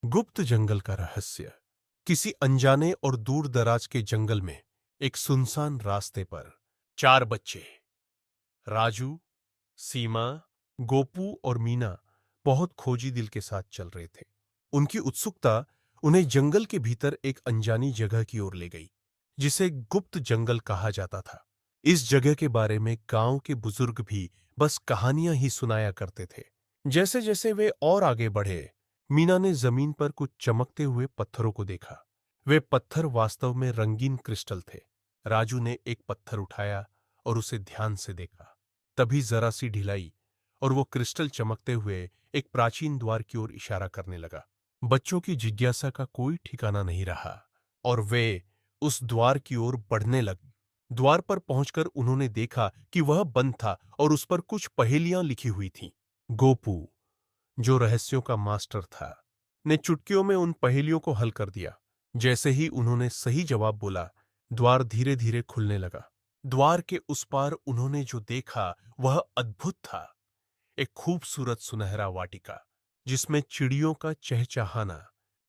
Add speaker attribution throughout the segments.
Speaker 1: गुप्त जंगल का रहस्य। किसी अनजाने और दूर दराज के जंगल में एक सुनसान रास्ते पर चार बच्चे राजू, सीमा, गोपू और मीना बहुत खोजी दिल के साथ चल रहे थे। उनकी उत्सुकता उन्हें जंगल के भीतर एक अनजानी जगह की ओर ले गई, जिसे गुप्त जंगल कहा जाता था। इस जगह के बारे में गांव के बुजुर्ग भी बस कहानियां ही सुनाया करते थे। जैसे जैसे वे और आगे बढ़े, मीना ने जमीन पर कुछ चमकते हुए पत्थरों को देखा। वे पत्थर वास्तव में रंगीन क्रिस्टल थे। राजू ने एक पत्थर उठाया और उसे ध्यान से देखा। तभी जरा सी ढिलाई और वो क्रिस्टल चमकते हुए एक प्राचीन द्वार की ओर इशारा करने लगा। बच्चों की जिज्ञासा का कोई ठिकाना नहीं रहा और वे उस द्वार की ओर बढ़ने लगे। द्वार पर पहुंचकर उन्होंने देखा कि वह बंद था और उस पर कुछ पहेलियां लिखी हुई थीं। गोपू, जो रहस्यों का मास्टर था, ने चुटकियों में उन पहेलियों को हल कर दिया। जैसे ही उन्होंने सही जवाब बोला, द्वार धीरे धीरे खुलने लगा। द्वार के उस पार उन्होंने जो देखा वह अद्भुत था। एक खूबसूरत सुनहरा वाटिका, जिसमें चिड़ियों का चहचहाना,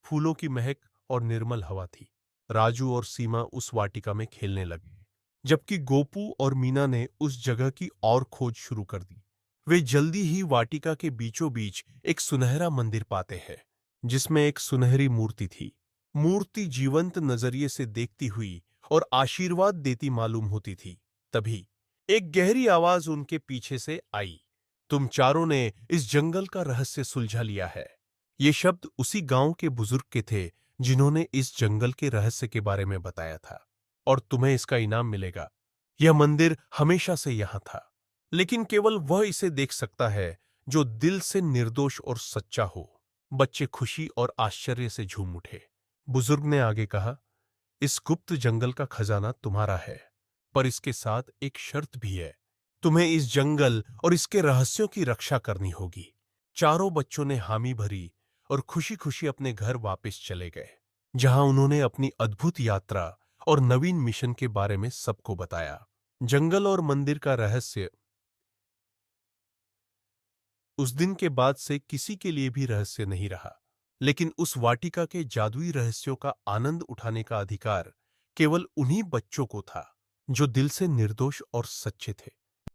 Speaker 1: फूलों की महक और निर्मल हवा थी। राजू और सीमा उस वाटिका में खेलने लगे, जबकि गोपू और मीना ने उस जगह की और खोज शुरू कर दी। वे जल्दी ही वाटिका के बीचों बीच एक सुनहरा मंदिर पाते हैं, जिसमें एक सुनहरी मूर्ति थी। मूर्ति जीवंत नजरिए से देखती हुई और आशीर्वाद देती मालूम होती थी। तभी एक गहरी आवाज उनके पीछे से आई, तुम चारों ने इस जंगल का रहस्य सुलझा लिया है। ये शब्द उसी गांव के बुजुर्ग के थे, जिन्होंने इस जंगल के रहस्य के बारे में बताया था, और तुम्हें इसका इनाम मिलेगा। यह मंदिर हमेशा से यहां था, लेकिन केवल वह इसे देख सकता है जो दिल से निर्दोष और सच्चा हो। बच्चे खुशी और आश्चर्य से झूम उठे। बुजुर्ग ने आगे कहा, इस गुप्त जंगल का खजाना तुम्हारा है, पर इसके साथ एक शर्त भी है। तुम्हें इस जंगल और इसके रहस्यों की रक्षा करनी होगी। चारों बच्चों ने हामी भरी और खुशी खुशी अपने घर वापस चले गए, जहां उन्होंने अपनी अद्भुत यात्रा और नवीन मिशन के बारे में सबको बताया। जंगल और मंदिर का रहस्य उस दिन के बाद से किसी के लिए भी रहस्य नहीं रहा, लेकिन उस वाटिका के जादुई रहस्यों का आनंद उठाने का अधिकार केवल उन्हीं बच्चों को था, जो दिल से निर्दोष और सच्चे थे।